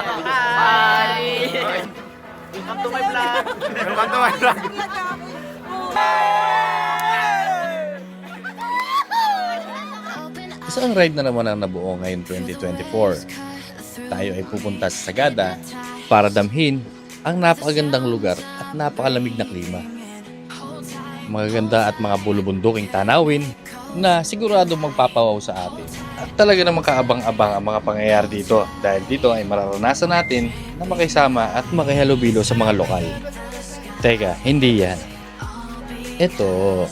Hi! Welcome to my vlog! Welcome to my vlog! Isang ride na naman ang nabuo ngayon 2024. Tayo ay pupunta sa Sagada para damhin ang napakagandang lugar at napakalamig na klima. Magaganda at mga bulubunduking tanawin na sigurado magpapawaw sa atin. At talaga namang kaabang-abang ang mga pangyayari dito dahil dito ay mararanasan natin na makisama at makihalubilo sa mga lokal. Teka, hindi yan. Ito,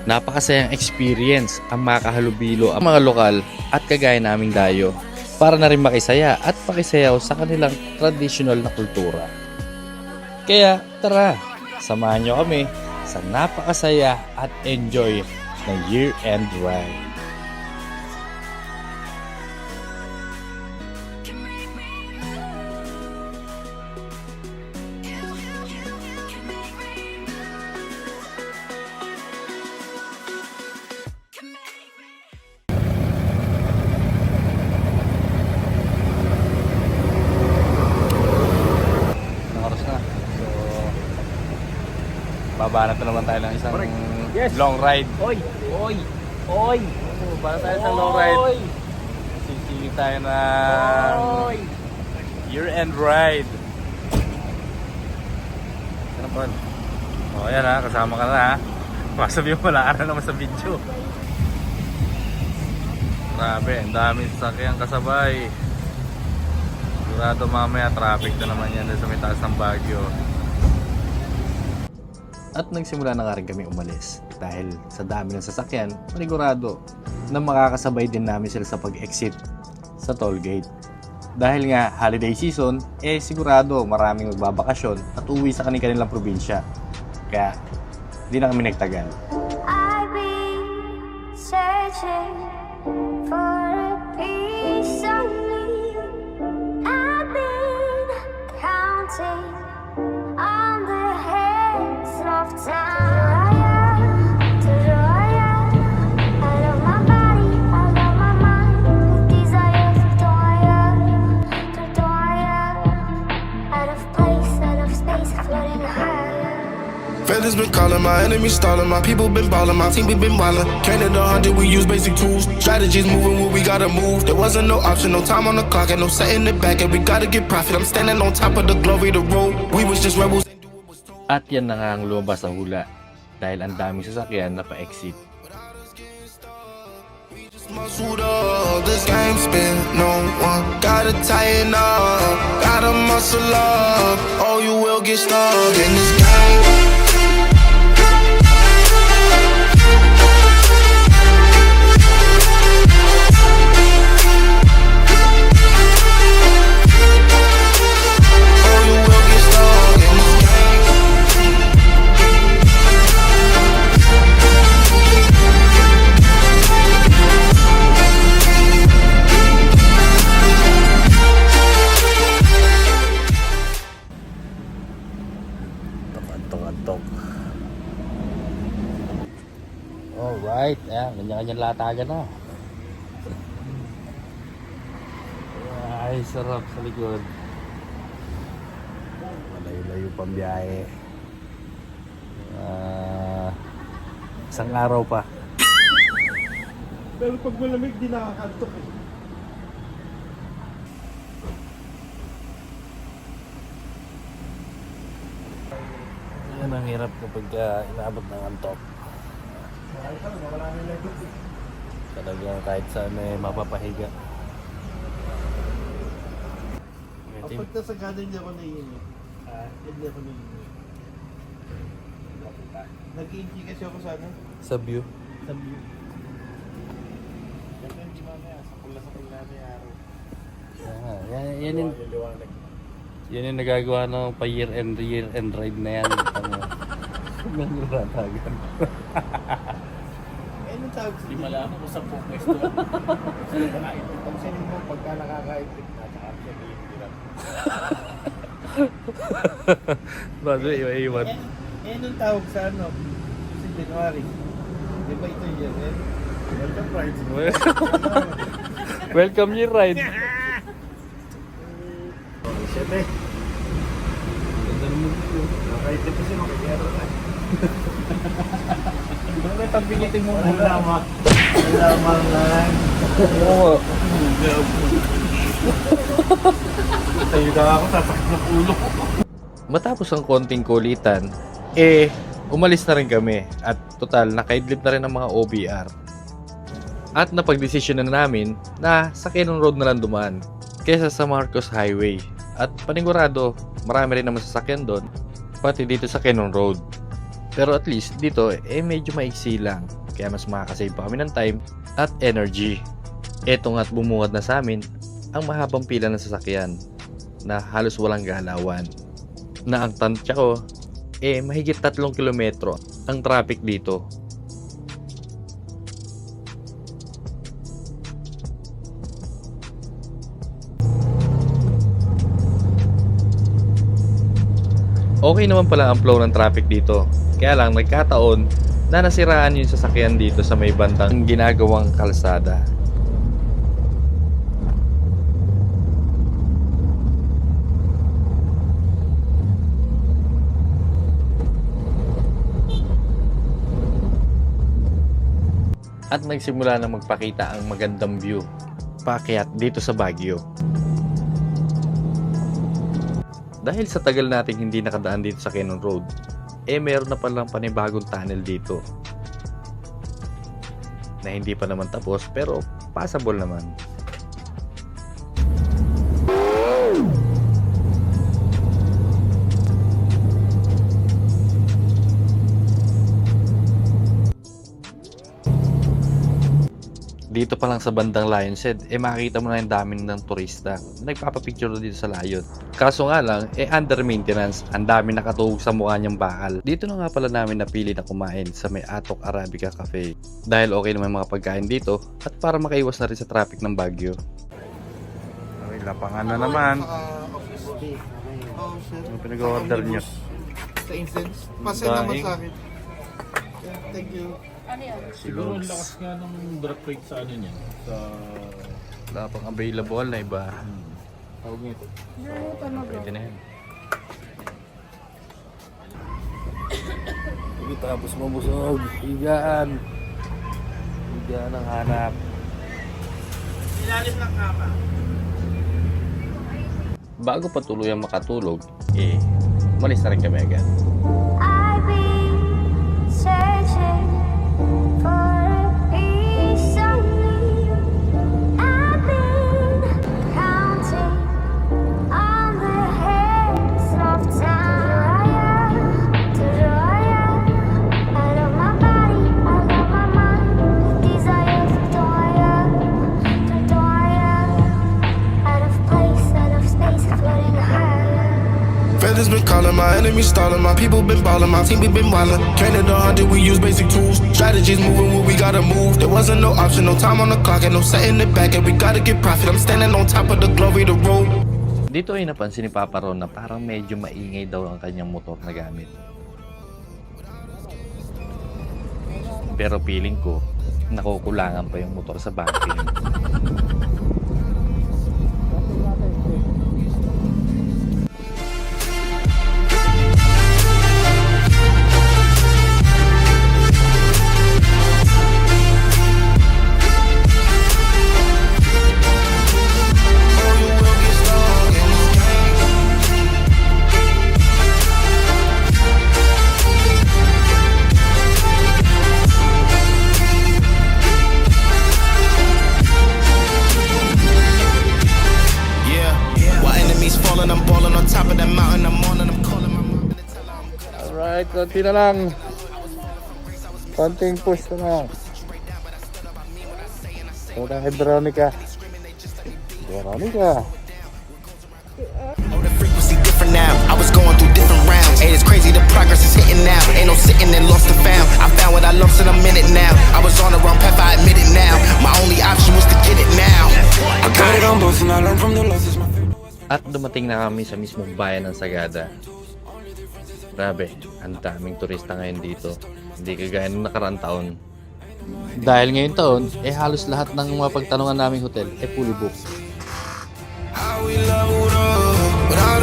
napakasayang experience ang makahalubilo ang mga lokal at kagaya naming dayo para na rin makisaya at pakisayaw sa kanilang traditional na kultura. Kaya tara, samahan nyo kami sa napakasaya at enjoy ng year-end ride. Babanat na naman tayo ng isang long ride. Oy! Oy! Oy! Para tayo sa long ride. Sisingit tayo ng year-end ride. Ano po? O yan ha, kasama ka na ha. Masabi mo wala ka na naman sa video. Grabe, ang daming sasakyan kasabay. Sigurado mamaya traffic na naman yan sa may taas ng Baguio. At nagsimula na nga rin kami umalis dahil sa dami ng sasakyan, panigurado na makakasabay din namin sila sa pag-exit sa toll gate. Dahil nga holiday season, sigurado maraming magbabakasyon at uwi sa kanilang probinsya. Kaya hindi na kami nagtagal. I've been searching for a piece of me. I've been counting on the hands of time. I love my body, I love my mind. With desire to out of place, out of space, floating higher. Feathers been calling, my enemies stalling, my people been balling, my team we been wildin'. Canada 100, we use basic tools. Strategies moving where we gotta move. There wasn't no option, no time on the clock, and no setting it back, and we gotta get profit. I'm standing on top of the glory, the road. We was just rebels. At yan na nga ang lumabas sa hula dahil ang daming sasakyan na pa-exit. Muscled up, this game spin, no one gotta tighten up, gotta muscle up, or you will get stuck in this game. Antok. Alright, ganyan-ganyan latagan na. Ay, sarap sa likod. Malayo-layo pang biyahe. Isang araw pa. Pero pag malamig, di nakakantok eh. Yan ang hirap kapag inaabot ng antok. Talagang kahit saan mapapahiga. Kapag nasa gana, hindi ako naiinit. Hindi ako naiinit. Nag-iinti kasi ako sa ano? Sa view. Sa view. Kasi hindi mamaya, sa pula-sapul natin yung araw. Yan yung nagagawa ng pa year-end ride na yan. Ang ratagan. Anong tawag sa Hindi malaman kung saan pong pwesto. Pag sa mo, pagka nakaka-trip na, tsaka siya hirap. Bago iwan. Anong tawag sa ano? Sa January. Di ba ito yun? Welcome rides. Welcome year ride. Siyempre. Ganda naman dito. Kahit ito siya makikero na. Bakit pagbigitin mo Wala lang. Oo. Tayo na ako, sasakit ng ulo ko. Matapos ang konting kulitan, umalis na rin kami at total nakaidlip na rin ang mga OBR. At napagdesisyon na namin na sa Quezon Road na lang dumaan kesa sa Marcos Highway. At panigurado, marami rin naman sasakyan doon, pati dito sa Quezon Road. Pero at least dito medyo maiksi lang, kaya mas makakasave pa kami ng time at energy. Eto nga't bumungad na sa amin ang mahabang pila ng sasakyan na halos walang galawan. Na ang tansya ko, mahigit 3 kilometro ang traffic dito. Okay naman pala ang flow ng traffic dito. Kaya lang nagkataon na nasiraan yung sasakyan dito sa may bandang ginagawang kalsada. At nagsimula na magpakita ang magandang view paakyat dito sa Baguio. Dahil sa tagal nating hindi nakadaan dito sa Quezon Road, meron na palang panibagong tunnel dito na hindi pa naman tapos pero passable naman. Dito pa lang sa bandang Lion's Head, makikita mo na yung dami ng turista. Nagpapapicture dito sa Lion. Kaso nga lang, under maintenance. Ang dami nakatuhog sa mukha niyang bakal. Dito na nga pala namin napili na kumain sa may Atok Arabica Cafe. Dahil okay naman mga pagkain dito at para makaiwas na rin sa traffic ng Baguio. Okay, lapangan na naman. Oh, sir. Ano pinag-order niyo? Sa instance. Pasay naman sa akin. Yeah, thank you. Siguro ang lakas nga ng drop rate sa ano niya. Sa... Wala pang available na iba. Tawag nito. Pwede na yan. Hindi tapos mabusog. Higaan. Higaan ang hanap. Ilalim ng kama. Bago pa tuluyang makatulog, umalis na rin kami agad. I've been searching for a piece of me. I've been counting on the heads of time. I love my body, I love my mind. Desire to out of place, out of space, floating higher. Feathers been calling, my enemies stalling, my people been balling, my team we been wildin'. Canada hunted, we use basic tools. Strategies moving where we gotta move. There wasn't no option, no time on the clock, and no setting it back, and we gotta get profit. I'm standing on top of the glory, the road. Dito ay napansin ni Papa Ron na parang medyo maingay daw ang kanyang motor na gamit. Pero feeling ko, nakukulangan pa yung motor sa banking. I'm balling on top of that mountain. I'm on and I'm calling my mom and tell her I'm good. Alright, konti na lang. Konting push na lang. Ito na Veronica. Veronica. Oh, the frequency different now. I was going through different rounds. Hey, it's crazy, the progress is hitting now. Ain't no sitting and lost and found. I found what I lost in a minute now. I was on the wrong path, I admit it now. My only option was to get it now. I got it on both and I learned from the losses. At dumating na kami sa mismong bayan ng Sagada. Grabe, ang daming turista ngayon dito. Hindi kagaya nung nakaraang taon. Dahil ngayon taon, halos lahat ng mga pagtanungan naming hotel fully booked. How we leveled up, but I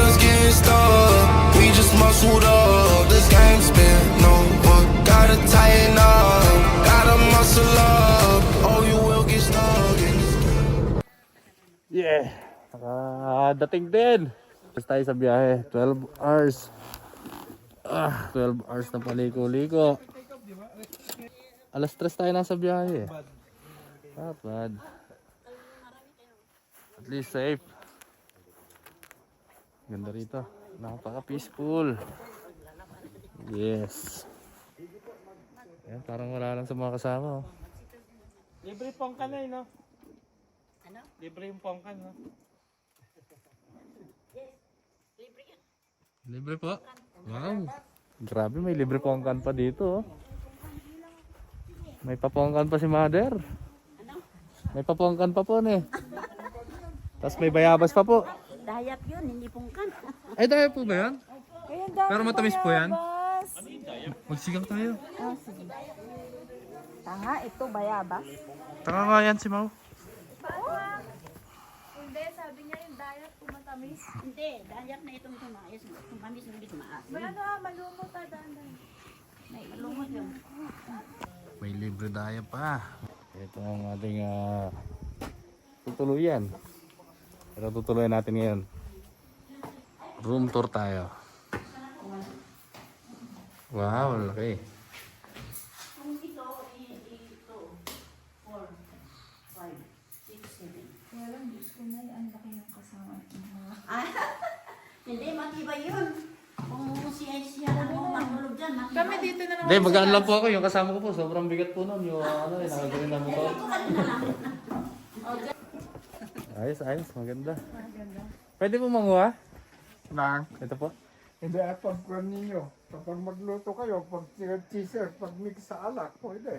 get stuck. We just muscled up. This game's been no one. Gotta tighten up. Gotta muscle up. Oh, you will get stuck in this. Yeah! Nakadating din! Tapos tayo sa biyahe. 12 hours. 12 hours na paliko-liko. Alas 3 tayo nasa biyahe. Not bad. At least safe. Ganda rito. Napaka-peaceful. Yes. Ayan, parang wala lang sa mga kasama. Oh. Libre pongkan na no? Ano? Libre yung pongkan no? Libre po? Wow. Grabe, may libre pongkan pa dito. Oh. May papongkan pa si Mother. May papongkan pa po ne. Tapos may bayabas pa po. Dayap yun, hindi pungkan. Ay, dahil po ba yan? Kaya dami Pero matamis po yan? bayabas. Magsigang tayo. Ah, sige. Tanga, ito bayabas. Taka nga yan si Mau. Hindi, sabi niya yung diet kumatamis. Hindi, dayap na itong tumayos. Tumamis ng bis maasin. May ano malumot dandan. May malumot yun. May libre daya pa. Ito ang ating tutuluyan. Ito tutuluyan natin ngayon. Room tour tayo. Wow, laki. Hindi, matibay yun. Kung siya na mo matulog dyan, matibay. Kami dito na Hindi, magaan lang po ako. Yung kasama ko po, sobrang bigat po nun. Yung nakagaling na mo po. Ayos, ayos. Maganda. Pwede po manguha? Nang, Ito po. hindi at pagkuhan ninyo. Kapag magluto kayo, pag cheeser, pag mix sa alak, pwede.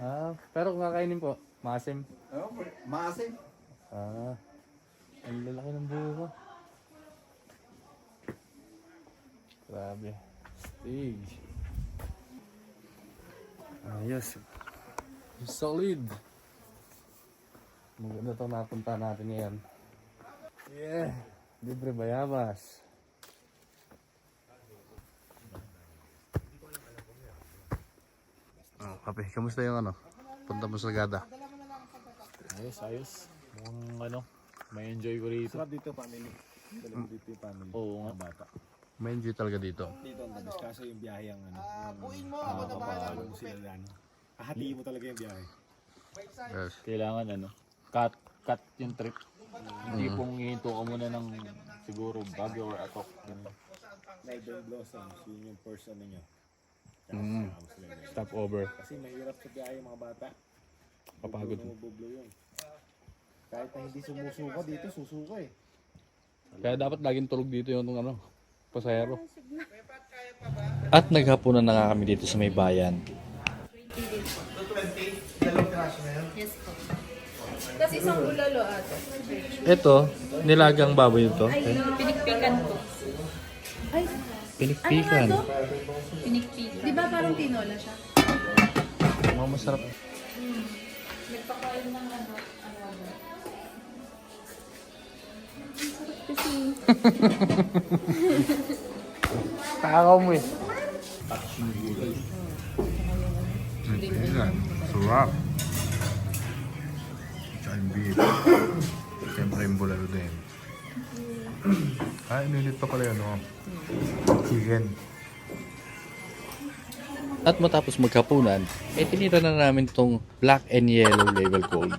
Pero kung kakainin po, maasim. Maasim. Ang lalaki ng buho ko. Grabe. Stage. Ayos. Solid. Maganda itong napunta natin ngayon. Yeah. Libre bayabas. Kape, kamusta yung punta mo sa Gada? Ayos, ayos. Mukhang may enjoy ko rito. Sarap dito family. Dalawa dito yung family. Oo nga. Bata. May enjoy talaga dito. Dito ang labis. Kaso yung biyahe ang kapapagod mo sila yan. Hahatiin mo talaga yung biyahe. Yes. Kailangan cut yung trip. Hindi pong hihinto ka muna ng siguro Baguio or Atok. Melbourne Blossoms, yun yung person ninyo. Stop over. Kasi mahirap sa biyahe yung mga bata. Papagod. Bublo yun. Kahit na hindi sumusuka dito, susuka eh. Kaya dapat laging tulog dito yung pasahero. At naghapunan na nga kami dito sa may bayan. Yes po. Tapos isang bulalo ato. Ito, nilagang baboy ito. Ay, pinikpikan po. Ay, Pinikpikan. ano nga to? Pinikpikan. Di ba parang tinola siya? Mga masarap. Nagpakain ng ano. Takaw mo eh. Pinikpikan. Sarap. Tsaka yung beef. Siyempre yung bulalo din. Inulit pa pala yun, chicken. At matapos maghapunan, tinira na namin itong black and yellow label gold.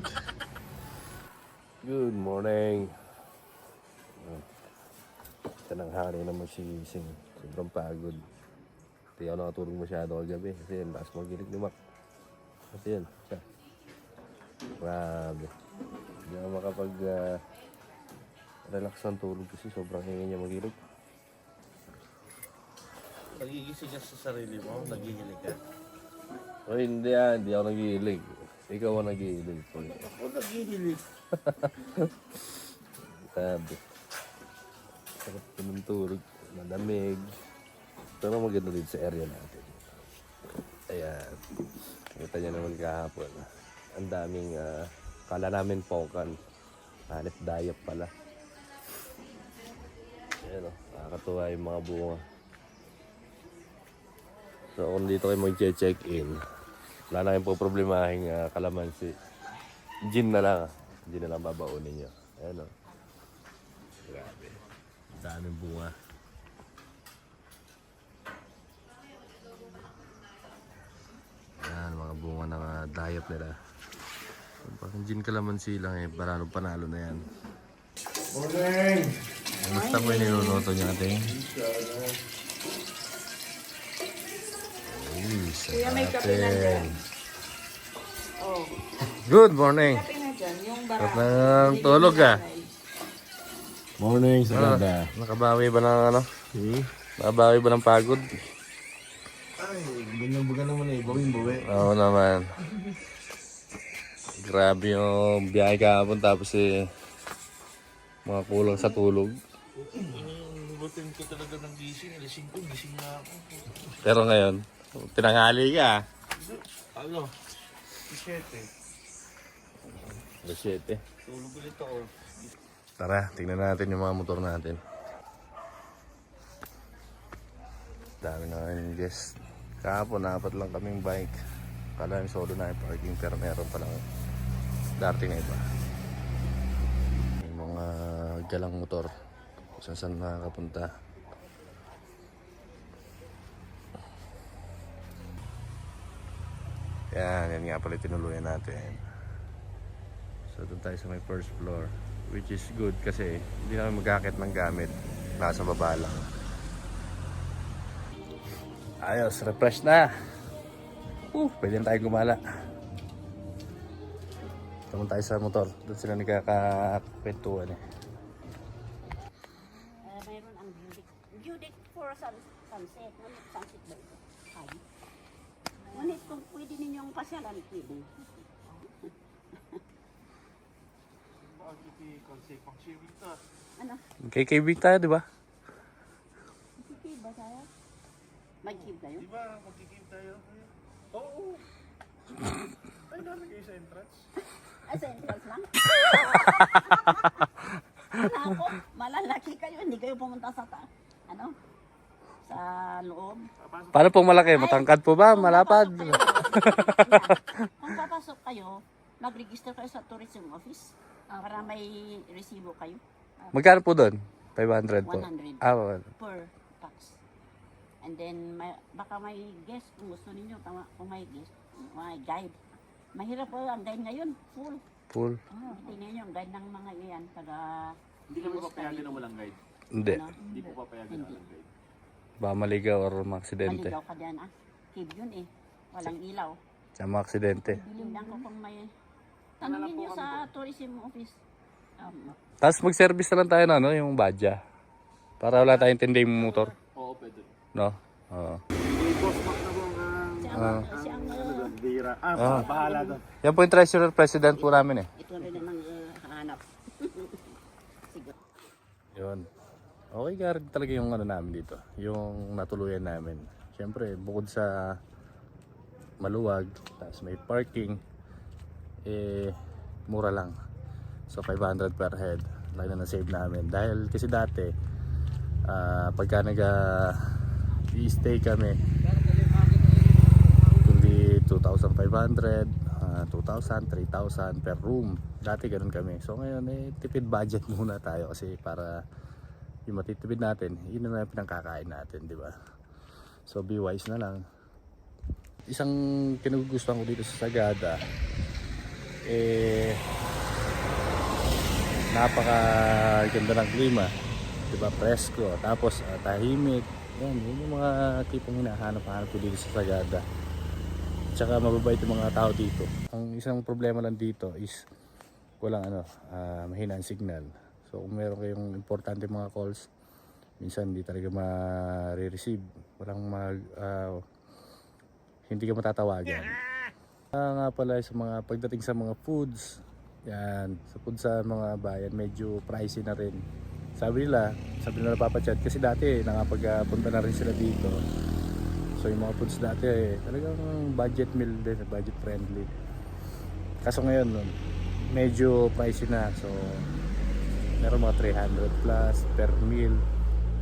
Good morning. Tananghali naman si Sing. Sobrang pagod. Hindi ako nakatulog masyado kagabi kasi lakas magilig ni Mac. Kasi yun, siya. Grabe. Hindi ako makapag relax ang tulog kasi sobrang hingi niya magilig. Nagigising ka sa sarili mo, nagigilig ka. Oh, hindi hindi ako nagigilig. Ikaw ang nagigilig. Ako nagigilig. Sabi. Sarap ko ng tulog. Malamig. Pero maganda din sa area natin. Ayan. Kita niya naman kahapon. Ang daming, kala namin pokan. Hanip dayap pala. Ayan. Ayan o, nakakatuwa yung mga bunga. So kung dito kayo mag-check-in, wala na kayong problemahin kalamansi. Gin na lang. Gin na lang babaunin nyo. Ayan o. Grabe. Daming bunga. Ayan, mga bunga ng diet nila. Parang gin kalamansi lang eh. Parang panalo na yan. Morning! Kamusta mo yung niluluto niya natin? Kuya, may kape na dyan. Oh, Good morning! kape na dyan. Yung Sarap barako. ng tulog ah. Morning, Sagada. Nakabawi ba ng ano? Nakabawi ba ng pagod? Ay, ganyan-baga naman eh. Bawing-bawi. Oo naman. Grabe yung biyahe kahapon tapos mga kulang sa tulog. Butin ko talaga ng gising. Gising ko, gising na ako. Pero ngayon, tinanghali ka. Ano? 7. Tulog ulit ako. Tara, tingnan natin yung mga motor natin. Dami na yung guest. Kahapon, 4 lang kaming bike. Kala yung solo na yung parking pero meron pa lang dating na iba. Yung mga galang motor. Kung saan nakakapunta. Yan nga pala tinuluyan natin. So doon tayo sa may first floor. Which is good kasi hindi namin magkakit ng gamit. Nasa baba lang. Ayos, refresh na. Pwede na tayo gumala. Tama tayo sa motor. Doon sila nagkakakwentuhan eh. Mayroon ang Budic for sunset. Sunset ba ito? Ay. Ngunit kung pwede ninyong pasyalan, pwede. Ano? Kay Big tayo, di ba? Magkikib ba tayo? Mag-kib kayo? Di ba, magkikim tayo? Oo. Ay, namin kayo sa entrance. Ay, sa entrance lang? Wala ako. Malalaki kayo. Hindi kayo pumunta sa ano? Sa loob. Paano pong malaki? Matangkad po ba? Malapad? Kung papasok kayo, mag-register kayo sa tourism office para may resibo kayo. Magkano po doon? 500 po. 100 Ah, per tax. And then, baka may guest kung gusto ninyo, kung may guest, may guide. Mahirap po ang guide ngayon, full. full. Tingnan nyo, ang guide ng mga iyan, taga... Hindi kami papayagan ng walang guide. Hindi. Ano? Hindi po papayagan ng walang guide. Baka maligaw or maaksidente. Maligaw ka dyan, Cave yun eh. Walang ilaw. Sa maaksidente. Bilim lang ko kung may... Tanungin nyo sa tourism office. Tapos mag-service na lang tayo na, no? Yung badya. Para wala tayong tinding motor. Oo, pwede. No? Oo. Si ang Bira. Bahala doon. Yan po yung treasurer president po namin eh. ito rin namang hanap. Sige. Yun. Okay ka rin talaga yung ano namin dito. Yung natuluyan namin. Siyempre, bukod sa maluwag, tapos may parking, mura lang. So 500 per head. Lagi na na-save namin. Dahil kasi dati, pagka i-stay kami, kundi 2,500, 2,000, 3,000 per room. Dati ganun kami. So ngayon, tipid budget muna tayo kasi para yung matitipid natin, yun na pinangkakain natin, di ba? So be wise na lang. Isang kinugustuhan ko dito sa Sagada, napakaganda ng klima, di ba? Presko, tapos tahimik. Yan, yun yung mga tipong hinahanap-hanap ko dito sa Sagada. Tsaka mababait yung mga tao dito. Ang isang problema lang dito is walang mahina ang signal. So kung meron kayong importante mga calls, minsan hindi talaga ma-receive. Hindi ka matatawagan. Nga pala sa mga pagdating sa mga foods, yan, sa food sa mga bayan medyo pricey na rin. Sabi nila napapachat kasi dati nakapagpunta na rin sila dito. So yung mga foods dati talagang budget meal din, budget friendly. Kaso ngayon medyo pricey na. So meron mga 300 plus per meal.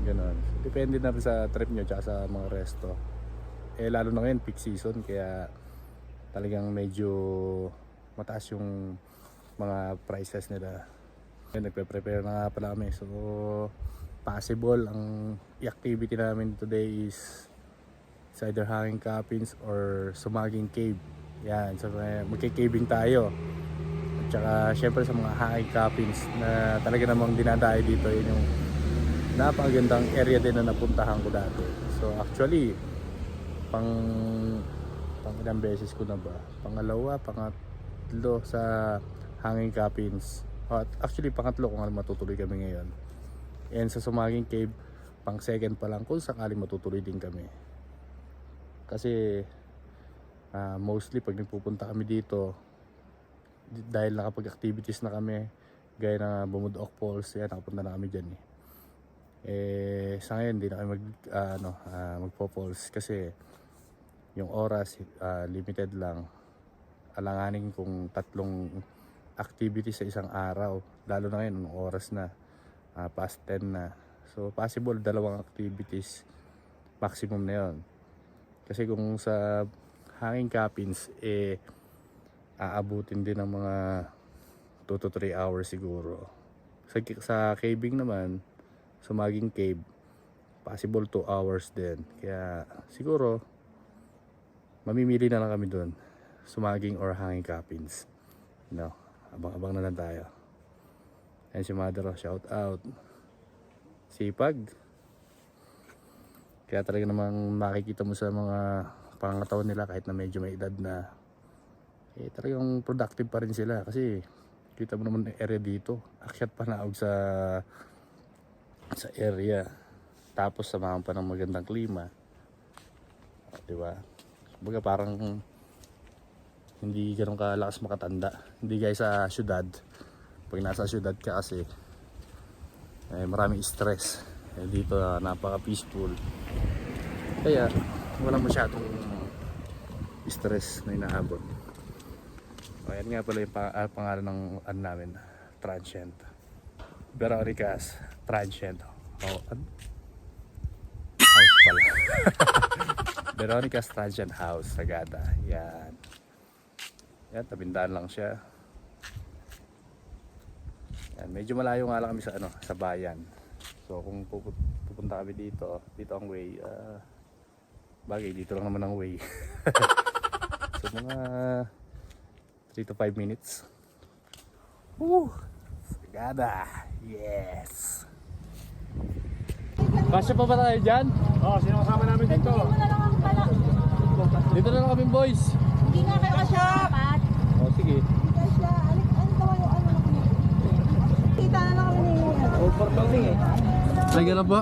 Ganon. Depende na rin sa trip nyo tsaka sa mga resto. Lalo na ngayon, peak season, kaya talagang medyo mataas yung mga prices nila. Nagpe-prepare na nga pala kami. So, possible ang activity namin today is it's either hanging cabins or sumaging cave. Yan, so magkikaving tayo. At saka syempre sa mga hanging cabins na talaga namang dinadayo dito, yun yung napakagandang area din na napuntahan ko dati. So actually, pang ilang beses ko na ba? Pangalawa, pangatlo sa hanging cabins. Actually, pangatlo kung ano matutuloy kami ngayon. And sa Sumaging Cave, pang second pa lang kung sakaling matutuloy din kami. Kasi mostly pag nagpupunta kami dito, dahil nakapag-activities na kami, gaya na Bumudok Falls, yan, nakapunta na kami dyan sa ngayon hindi na kami magpo-falls kasi yung oras limited lang. Alanganin kung 3 activities sa isang araw, lalo na ngayon ang oras na past 10 na. So possible 2 activities maximum na yon. Kasi kung sa hanging cabins aabutin din ng mga 2 to 3 hours siguro. Sa caving naman, Sumaging Cave, possible 2 hours din. Kaya siguro mamimili na lang kami doon, Sumaging or hanging cabins. Abang-abang na lang tayo. Ayan si Mother, shout out. Sipag. Kaya talaga namang makikita mo sa mga pangangatawan nila kahit na medyo may edad na, talagang productive pa rin sila. Kasi kita mo naman yung area dito, akyat pa naog sa area, tapos samahan pa ng magandang klima, diba? Kumbaga parang hindi ganun kalakas makatanda, hindi guys sa syudad. Pag nasa syudad ka kasi maraming stress, dito napaka peaceful, kaya wala masyadong stress na inaabot. Ayan nga pala yung pangalan ng namin, Transient, Veronicas Transient house pala. Veronicas Transient House, Sagada. Yan, tabindaan lang siya. Yan, medyo malayo nga lang kami sa bayan. So kung pupunta kami dito ang way, bagay dito lang naman ang way. So mga 3 to 5 minutes. Sagada. Yes. Kasya pa ba tayo dyan? Sino kasama namin dito? Dito na lang kami, boys. Hindi nga kayo kasyapat. Sige. Kita na lang kami ni Lagyan na po.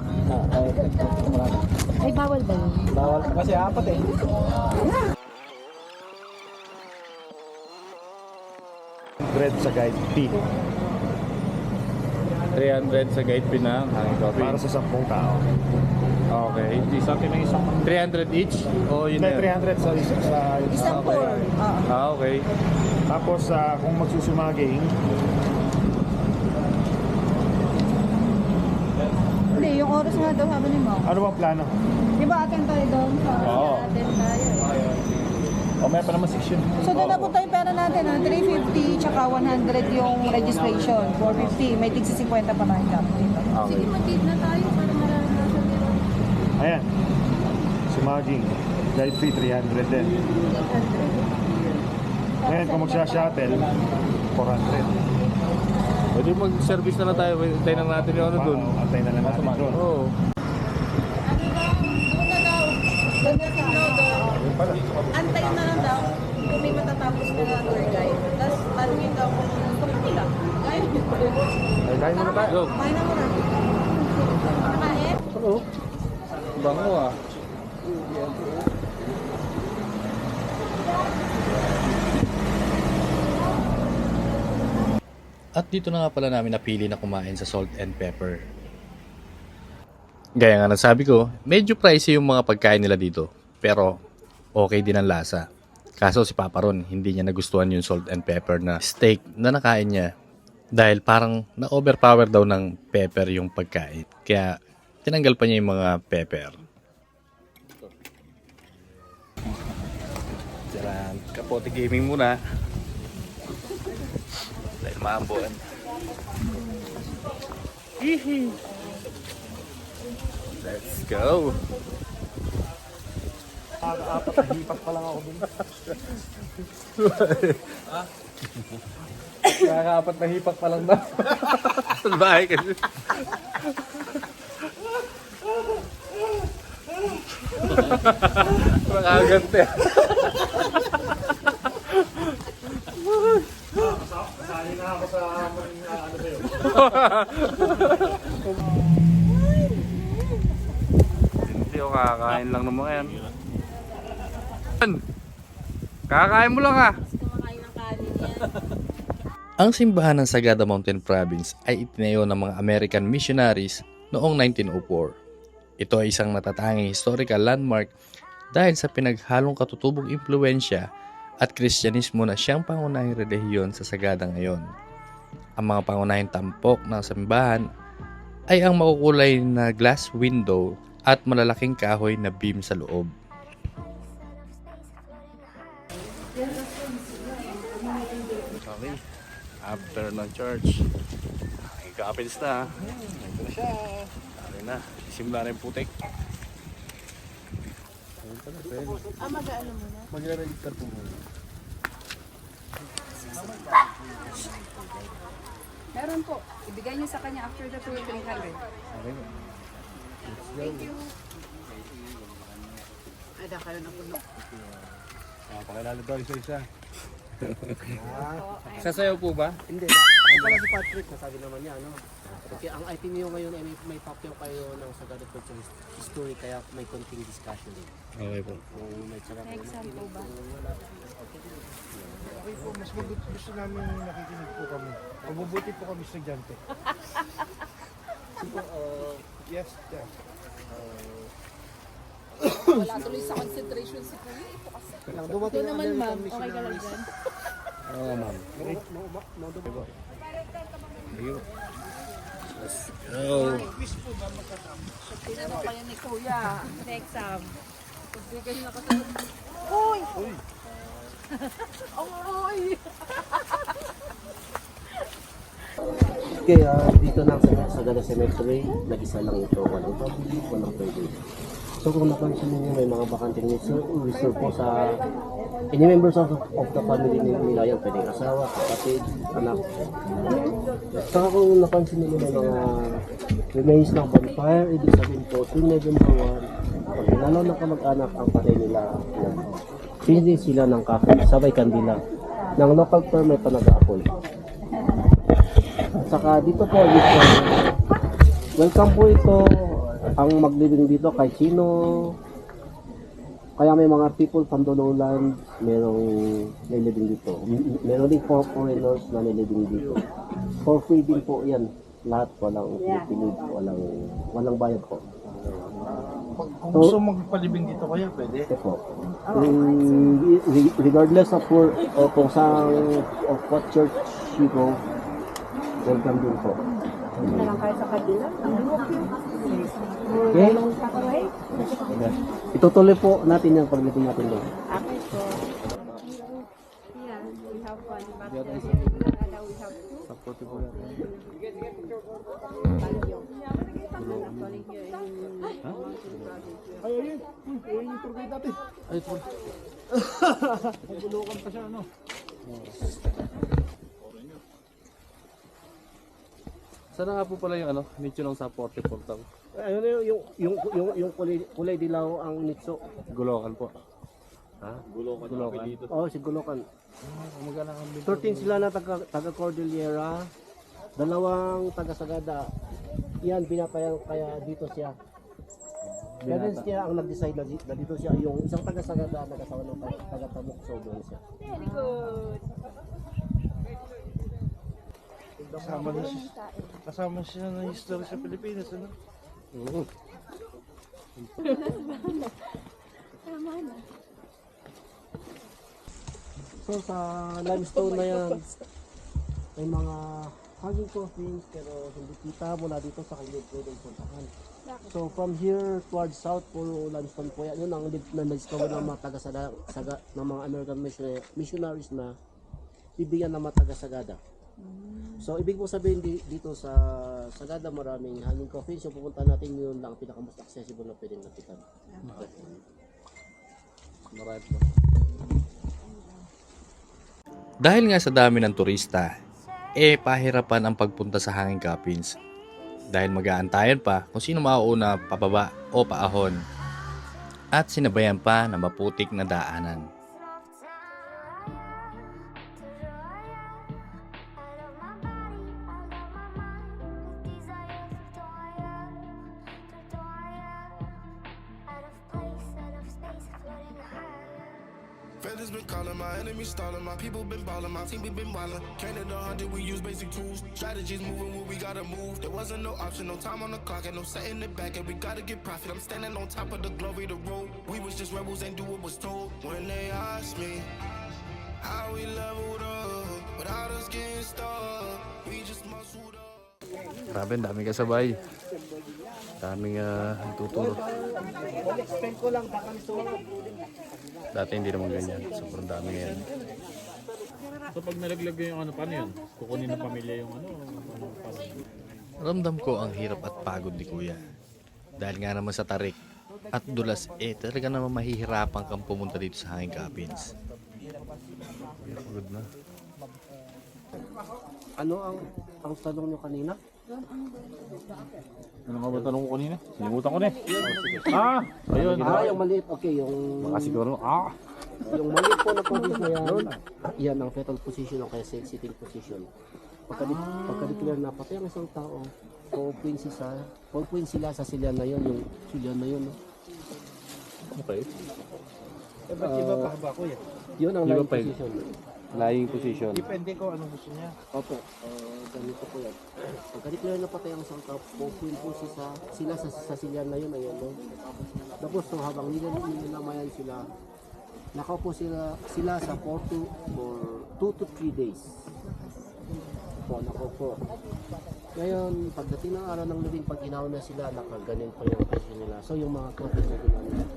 Ay, bawal ba yun? Bawal kasi 4 eh. Bread sa guide fee. 300 sa guide fee na hanging coffee. Para sa 10 tao. Okay. Sa akin ng isang 300 each? O yun Hindi, na yun? 300 sa Isang Okay. pour. Okay. Tapos kung magsusumaging, Hindi, yung oras nga daw sabi ni Mom. ano bang plano? Di ba attend tayo doon? Oo. Attend tayo. May pa naman section. So doon napunta yung pera natin, 350 tsaka 100 yung registration, 450, may tigsi 50 pa tayo dito. Sige, mag-tip na tayo para marami na. Ayan. Sumaging. Guide fee 300 din. Ngayon kung magsha-shuttle, 400. Pwede mag-service na lang tayo. Antay na natin yung ano dun. Antay na lang natin doon. Oo. Antayin na lang daw kung may matatapos na tour guide. Tapos tanungin daw kung gusto nila. Gaya nyo. Ay, kain muna tayo. Kain na muna. Nakain? Hello. Bango ah. At dito na nga pala namin napili na kumain sa Salt and Pepper. Gaya nga nasabi ko, medyo pricey yung mga pagkain nila dito. Pero okay din ang lasa. Kaso si Papa Ron, hindi niya nagustuhan yung Salt and Pepper na steak na nakain niya. Dahil parang na-overpower daw ng pepper yung pagkain. Kaya tinanggal pa niya yung mga pepper. Diyan, Kapote Gaming muna. Dahil maambuan. Let's go! Apat na hipas pa lang ako dun. Nakaka-apat na hipak pa lang ba? Bahay kasi. Nakagante. Sali na ako sa ano ba yun? Hindi ako kakain lang ng mga yan. Kakain mo lang ah. Kumakain ng kanin yan. Ang simbahan ng Sagada Mountain Province ay itinayo ng mga American missionaries noong 1904. Ito ay isang natatanging historical landmark dahil sa pinaghalong katutubong impluensya at Kristyanismo na siyang pangunahing relihiyon sa Sagada ngayon. Ang mga pangunahing tampok ng simbahan ay ang makukulay na glass window at malalaking kahoy na beam sa loob. Okay, after ng church, ay kapils na. Ito na siya. Sabi na, sisimba na yung putik. Mag-ano mo na? Magre-register po muna. Meron po. Ibigay niyo sa kanya after the tour 300. Thank you. Ay, kayo na po. Pakilala daw isa-isa. Sasayaw po ba? Hindi. Ako pala si Patrick, nasabi naman niya, ano. Okay, ang item niyo ngayon ay may papel kayo ng Sagada Cultural History, kaya may konting discussion din. Okay po. Kung may tsaka kayo Exam po ba? Okay po, mas gusto namin nakikinig po kami. Mabubuti po kami estudyante. Yes, yes. Wala tuloy sa concentration si Kuya. Ito kasi. Dumating Ito naman ma'am. Okay ka lang dyan. Oo, ma'am. Let's go. Tinanong kayo ni Kuya. Sa exam. Pagbigay na kasunod. Uy! Uy! Uy! Okay, dito na sa Sagada Cemetery, nag-isa lang ito. Walang public, walang private. So kung napansin niyo, may mga bakanting reserve po sa any members of the family nila yan, pwedeng asawa, kapatid, anak. Saka kung napansin niyo, may mga remains ng bonfire, ibig sabihin po, tuwing November 1, pag inalaw ng kamag-anak ang patay nila, hindi sila ng kahoy, sabay kandila. Ng local term may panag-aapoy. At saka dito po, welcome po ito ang maglibing dito kahit sino. Kaya may mga people from the lowlands, merong nilibing dito. Meron din for foreigners na nilibing dito. For free din po yan. Lahat walang pinig, walang bayad po. Kung gusto magpalibing dito kayo, pwede. Ito po. Regardless of kung saan of what church you go, welcome din po. Lang kayo sa kabila. Okay? Itutuloy po natin yan paglibing natin doon. Okay po. Yeah, we have one. But we have two. Supportive po yan. Ay, ayun. Uy, ayun yung tour guide natin. Ay, ito. Nagulukan pa siya, ano? Sana nga po pala yung ano, nicho ng supportive portal. Ano yung kulay dilaw ang nitso. Gulokan po. Ha? Gulokan. Oo, si Gulokan. Magana ang 13 sila na taga Cordillera. 2 taga Sagada. Yan, pinapayang kaya dito siya. Kaya siya ang nag-decide na dito siya. Yung isang taga Sagada, nag-asawa ng taga Tabukso doon siya. Very good. Kasama siya ng history sa Pilipinas, ano? Oo. Tama na. So sa limestone na yan, may mga hanging coffins pero hindi kita mula dito sa kanyang pwedeng puntahan. So from here towards south po limestone po yan. Yun ang na-discover ng mga taga-saga ng mga American missionaries na bibigyan ng mga taga-sagada. So ibig mo sabihin dito sa Sagada maraming hanging coffins. Yung pupunta natin yun lang ang pinaka most accessible na pwedeng lapitan. Marami po. Dahil nga sa dami ng turista, pahirapan ang pagpunta sa hanging coffins. Dahil mag-aantayan pa kung sino mauuna pababa o paahon. At sinabayan pa na maputik na daanan. Feathers been calling, my enemies stalling, my people been balling, my team we been wildin'. Canada hunted, we use basic tools. Strategies moving where we gotta move. There wasn't no option, no time on the clock, and no setting it back, and we gotta get profit. I'm standing on top of the glory, the road. We was just rebels, ain't do what was told. When they asked me how we leveled up, without us getting stuck, we just muscled up. Grabe, ang daming kasabay. Daming tuturo. Dati hindi naman ganyan. Sobrang dami ngayon. So pag nalaglag yung ano, paano yun? Kukunin ng pamilya yung ano paano? Ramdam ko ang hirap at pagod ni Kuya. Dahil nga naman sa tarik at dulas, talaga naman mahihirapan kang pumunta dito sa hanging coffins. Pagod na. Ano ang tanong nyo kanina? Ano nga ba tanong ko kanina? Sinimutan ko na eh. Ayun. Yung maliit, okay, yung... Baka siguro, Yung maliit po na province na yan, yan ang fetal position o kaya sitting position. Pagka-declare na patay ang isang tao, pupunta sila sa silya na yun, yung silya na yun. No? Okay. Ba't iba pa ba ko yan? Yun ang lying position. Lying position. Depende ko anong gusto niya. Opo, ganito po yan. Pagka-declare na patay ang isang tao, pupunta po sila sa silya na yun, ayun. No? Tapos so, habang nilamayan sila, nakaupo sila sa 2 to 3 days. So, nakaupo. Ngayon, pagdating ng araw ng labing, pag inaw na sila, nakaganin pa yung presyo nila. So, yung mga coffee na ginamit,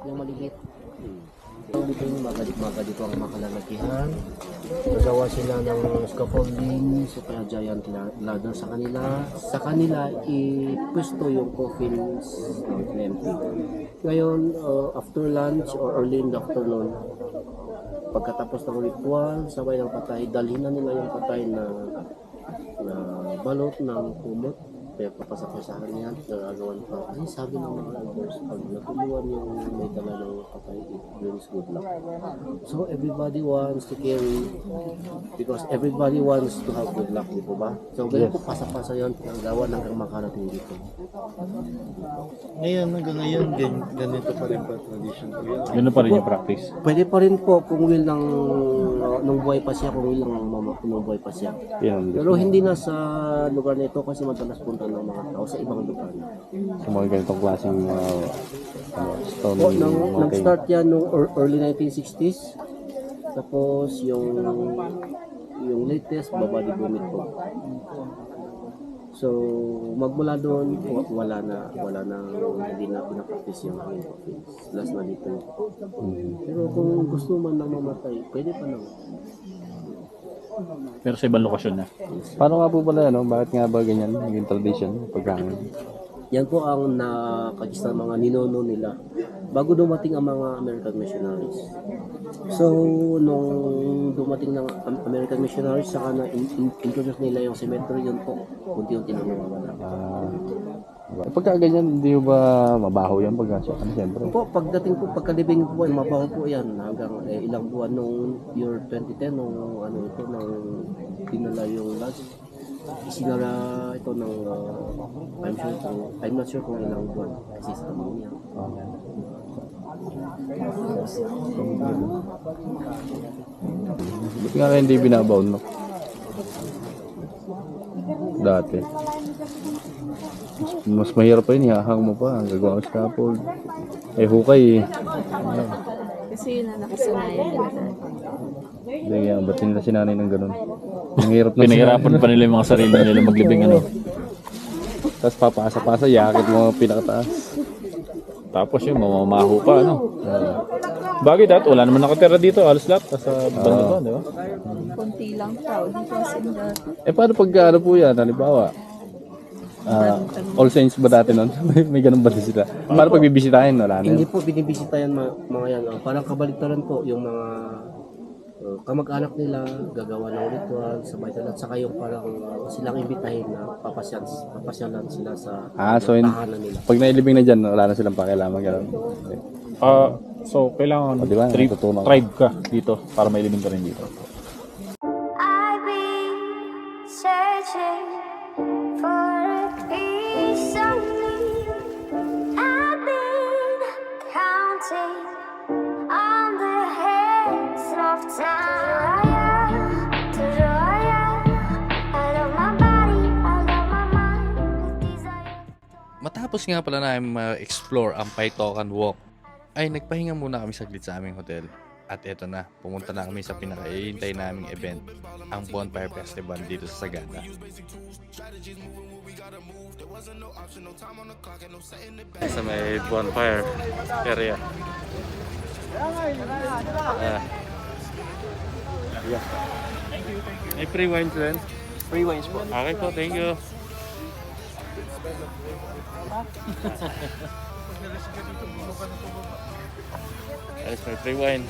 yung maliit, dito yung maga dito ang makalalakihan. Nagawa sila ng scaffolding, super giant ladder sa kanila. Sa kanila, ipwesto yung coffins ng empty. Ngayon, after lunch or early in the afternoon, pagkatapos ng ritual, sabay ng patay, dalhin na nila yung patay na balot ng kumot. Kaya papasok sa kanya, nagagawan pa. Kasi sabi ng mga elders, pag natuluan yung may dala ng patay, it brings good luck. So everybody wants to carry, because everybody wants to have good luck, di po ba? So ganyan po, pasa-pasa yun, nagawa hanggang makarating dito. Ngayon, hanggang ngayon, ganito pa rin pa tradition ko yan. Ganun pa rin yung practice. Pwede pa rin po kung will nung buhay pa siya, kung will nung buhay pa siya. Pero hindi na sa lugar na ito kasi madalas punta ng mga tao sa ibang lugar. Sa mga ganitong klaseng stone. Nag-start yan noong early 1960s. Tapos yung latest, Babadi Bumit po. So, magmula doon, wala na hindi na pinapractice yung hanging coffins. Last na dito. Pero kung gusto man nang mamatay, pwede pa naman. Pero sa ibang lokasyon na. Paano nga po pala, bakit nga ba ganyan naging tradition pagkangin? Yan po ang nakakita mga ninono nila bago dumating ang mga American missionaries. So, nung dumating ng American missionaries, saka na-introduce nila yung cemetery, yun po, unti-unti na nawawala. Pagka ganyan, hindi ba mabaho yan pagka siyempre? Po, pagdating po, pagkalibing po, mabaho po yan hanggang ilang buwan nung year 2010, nung dinala yung last. Isinara ito ng, I'm not sure kung ilang buwan kasi sa tamang niya. Ba't nga hindi binabaw, no? Dati. Mas mahirap pa yun, ihahang mo pa, gagawa ng scaffold. Hukay eh. Kasi yun na nakasanayan nila dati. Kaya ba't nila sinanay ng ganun? Ang hirap na Pinahirapan pa nila yung mga sarili nila maglibing ano. Tapos papasa-pasa, yakit mo pinakataas. Tapos yung mamamaho pa ano. Bagay dahil wala naman nakatira dito, alos lahat sa banda doon, di ba? Kunti lang tao dito as in the... Paano pag ano po yan, halimbawa? All Saints ba dati nun? May ganun ba din sila? Paano pag bibisitahin? Wala na Hindi yun. po binibisita yan mga yan. Parang kabaliktaran po yung mga kamag-anak nila gagawa ng ritual sa bayan at saka yung parang silang imbitahin na papasyalan sila sa So tahanan nila. pag nailibing na dyan, wala na silang pakialaman. Ganun. Okay. So kailangan Di ba? tribe Natutunan ko. ka dito para mailibing ka rin dito. I've been searching for a piece of me. I've been counting on the hands of time. I love my body, I love my mind with desire. Matapos nga pala namin ma-explore ang Paitokan Walk, ay nagpahinga muna kami saglit sa aming hotel. At eto na, pumunta na kami sa pinaka-iintay naming event, ang Bonfire Festival dito sa Sagada. Sa may bonfire area. May free wines din? Free wines po. Okay po, thank you. Alis may free wine.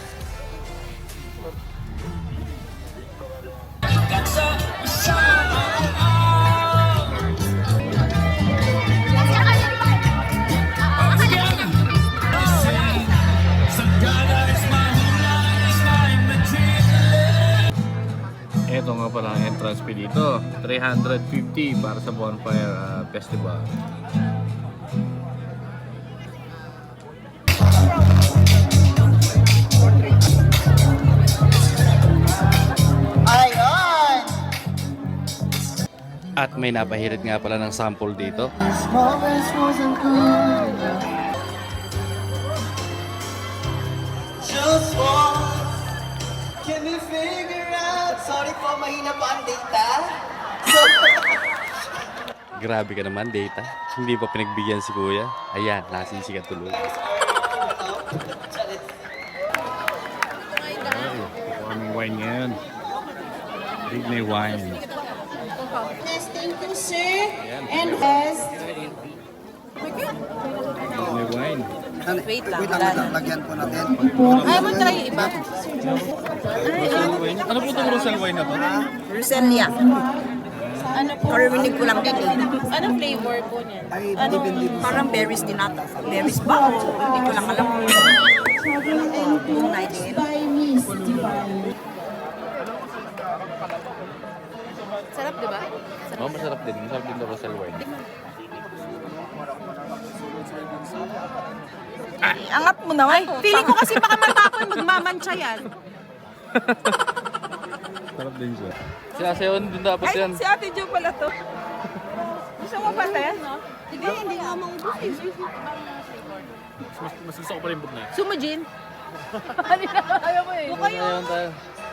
Ito nga pala ang entrance fee dito. 350 para sa Bonfire Festival. At may napahirit nga pala ng sample dito. Can you figure out? Sorry po, mahina po ang data. Grabe ka naman, data. Hindi pa pinagbigyan si Kuya. Ayan, nasisikat tuloy. Ay, wine yan. Big na wine. Yes, thank you, sir. And yes. Big na wine. Wait lang. Lagyan po natin. Ayaw mo try iba? Ano po itong Rosal wine na to? Roselia. Ano po? Karinig ko lang din eh. Anong flavor po niyan? Ay, depende po. Parang berries din ata. Berries ba? Hindi ko lang alam. Tunay din. Sarap, di ba? Oo, masarap din. Masarap din yung Rosal wine. Angat mo naman. Feeling ko kasi baka matapon, magmamansya yan. Sarap din siya. Sinasayawan din dapat yan. Si Ate Jo pala to. Gusto mo pa, Tess? Hindi nga maubos. Mas gusto ko pa rin bugna. Sumujin. Ayaw mo eh. Sinasayawan tayo.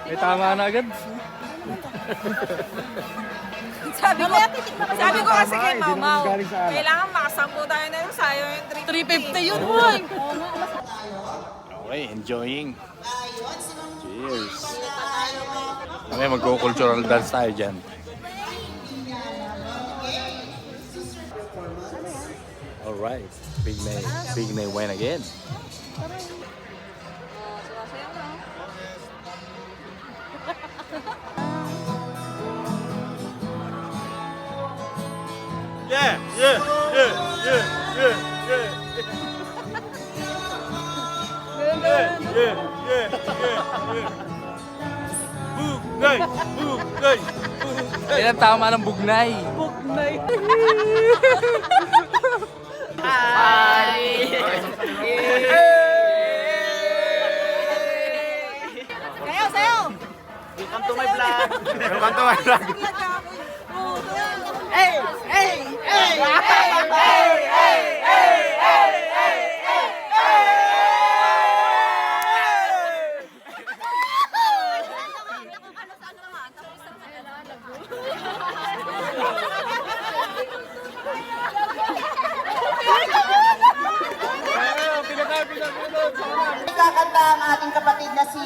May tama na agad. Sabi ko kasi kay Mamaw, kailangan makasampu tayo na yung sayo yung 350 yun, boy. Okay, enjoying. Cheers. May magko-cultural dance tayo dyan. Alright, big na wine again. Yan ang tama ng bugnay. Sayaw, sayaw. Welcome to my vlog. Welcome to my vlog. Hey, hey, hey, hey, hey, hey, hey, hey, Kumanta ang ating kapatid na si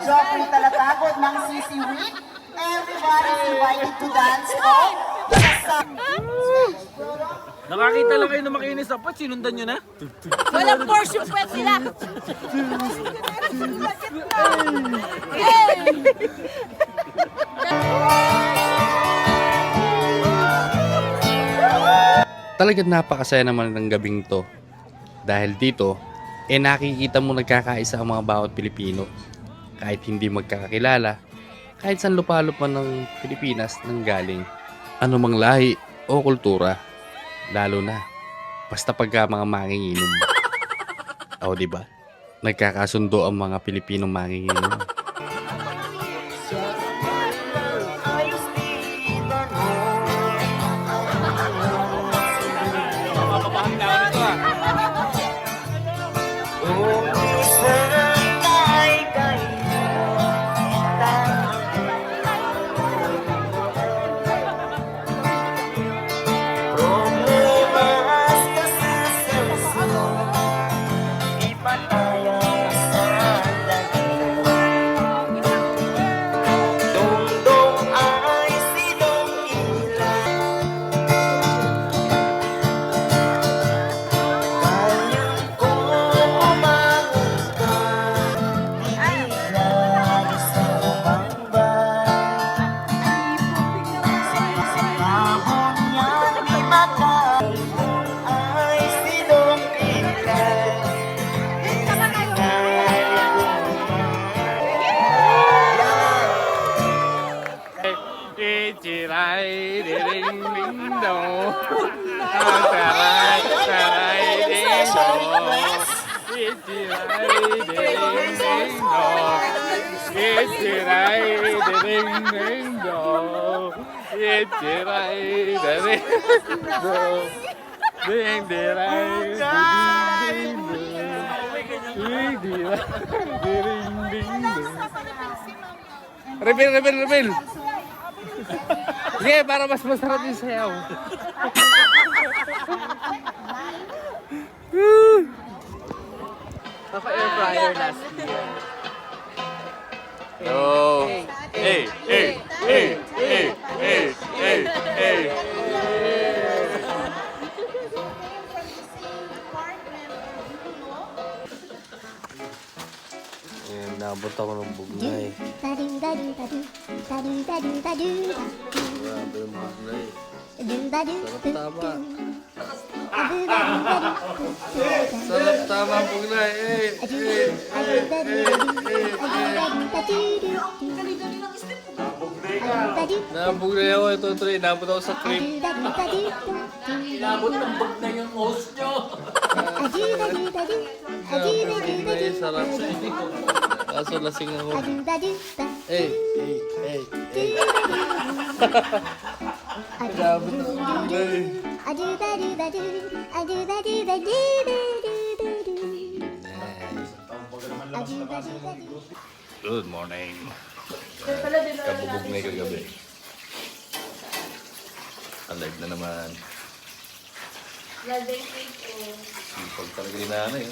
Joffrey Talatagod ng CC Week. Everyone is invited to dance po. Nakakita lang kayo na makinis dapat, sinundan nyo na? Walang portion pwet sila. Talagang napakasaya naman ng gabing to. Dahil dito, nakikita mo nagkakaisa ang mga bawat Pilipino. Kahit hindi magkakakilala, kahit saan lupalop man ng Pilipinas nang galing. Ano mang lahi o kultura, lalo na, basta pagka mga manginginom. O diba? Nagkakasundo ang mga Pilipinong manginginom. Rebel! Sige, para mas masarap yung sayaw. Naka-air fryer last year. Oh. Hey. Nabot ako ng bugnay. Grabe yung bugnay. Sarap tama ang bugnay. Nabugnay ako ito, Troy. Nabot ako sa cream. Nabot ng bugnay yung host nyo. Bugnay, sarap. Kaso lasing ako. Nabot ng bugnay. Good morning. Kabubugnay kagabi. Alive na naman. Sipag talaga rin na yun.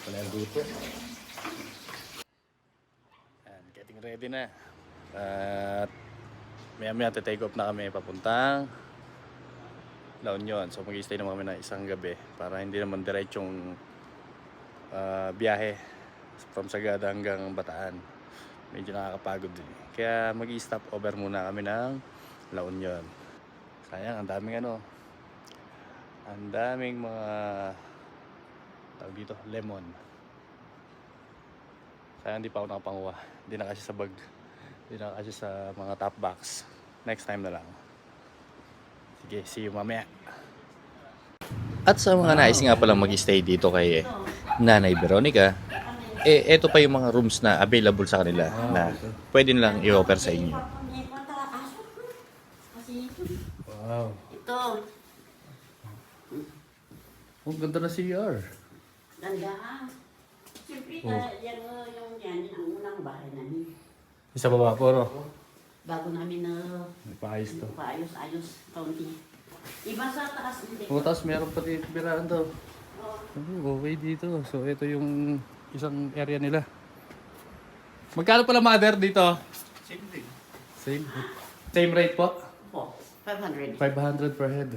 Wala ang luto. Getting ready na. At maya take off na kami papuntang La Union. So mag-i-stay naman kami ng isang gabi para hindi naman diretsong biyahe from Sagada hanggang Bataan. Medyo nakakapagod din. Kaya mag-i-stop over muna kami ng La Union. Sayang, ang daming mga tawag dito, lemon. Sayang hindi pa ako nakapanguha. Hindi na kasi sa bag. Hindi na kasi sa mga top box. Next time na lang. Sige, see you mamaya. At sa mga nais nga palang mag-stay dito kay Nanay Veronica, eto pa yung mga rooms na available sa kanila na pwede nilang i-offer sa inyo. Wow. Ito. Ang ganda na CR. Ganda. Siyempre, yan ang unang bahay namin. Isa baba po, no? Bago namin Paayos to. paayos-ayos, kaunti. Iba sa taas, hindi. Tapos meron pati biraan to. Oo. Okay dito. So ito yung isang area nila. Magkano pala mother dito? Same thing. Same rate po? Po, 500. 500 per head.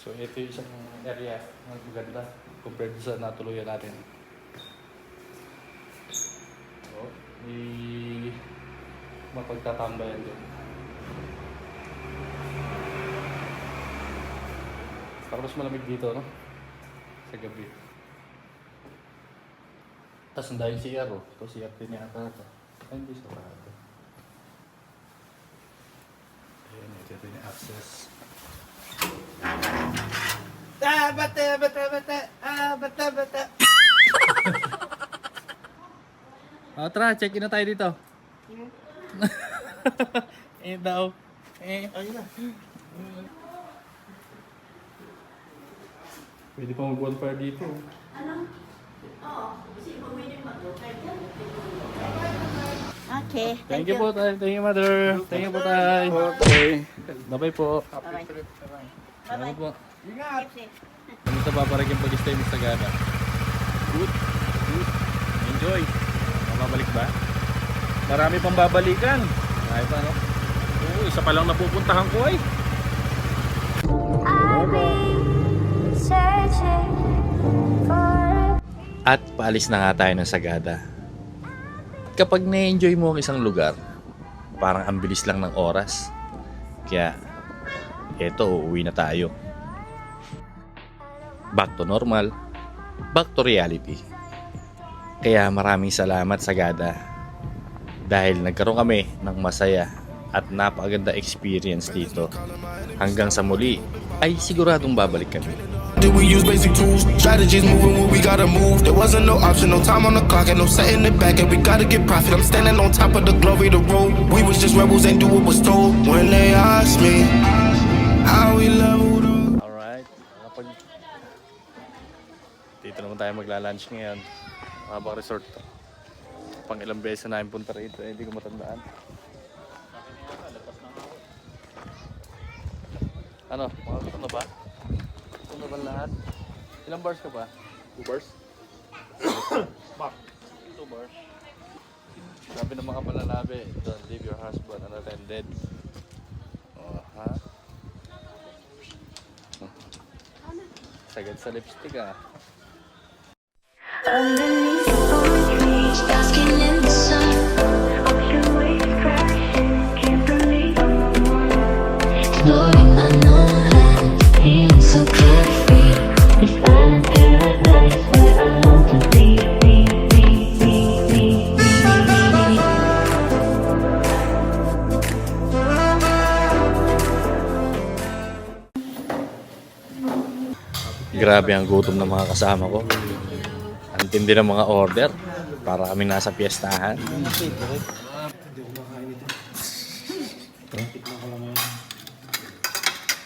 So ito yung isang area na maganda compared sa natuluyan natin. So, may mapagtatambayan doon. Parang mas malamig dito, no? Sa gabi. Tapos ang dahil CR, oh. Ito CR din yata ito. Ay, hindi sa parado. Ayan, ito yung access. Bata. Tara, check in na tayo dito. Daw. Ayun na. Pwede pa mag-bonfire dito. Okay. Thank you po tayo. Thank you, mother. Thank you po tayo. Okay. Bye-bye po. Bye-bye. Bye-bye po. Ingat. Ano sa babarag yung pag-stay mo sa Sagada? Good. Enjoy. Mababalik ba? Marami pang babalikan. Ay pa, no? Oo, isa pa lang napupuntahan ko ay. I'll be searching for At paalis na nga tayo ng Sagada. Kapag na-enjoy mo ang isang lugar, parang ang bilis lang ng oras. Kaya, eto, uuwi na tayo. Back to normal, back to reality. Kaya maraming salamat Sagada. Dahil nagkaroon kami ng masaya at napakaganda experience dito. Hanggang sa muli, ay siguradong babalik kami. Did we use basic tools? Strategies moving where we gotta move. There wasn't no option, no time on the clock, and no setting it back. And we gotta get profit. I'm standing on top of the glory, the road. We was just rebels, ain't do what was told. When they asked me how we leveled up. Alright, dito naman tayo magla-lunch ngayon. Habang resort to. Pang ilang beses na namin punta rito, hindi ko matandaan. Ano, makakita na ba? Ito na ba lahat? Ilang bars ka pa? 2 bars? Bak. 2 bars. Sabi ng mga pananabi, don't leave your husband unattended. Oh, ha? Sagad sa lipstick ah. underneath the palm trees, basking in the sun. Ocean waves crashing, can't believe I'm the one. Knowing I know that feeling so carefree. It's an paradise where I long to be. Grabe ang gutom ng mga kasama ko. Ang tindi ng mga order para kami nasa piyestahan.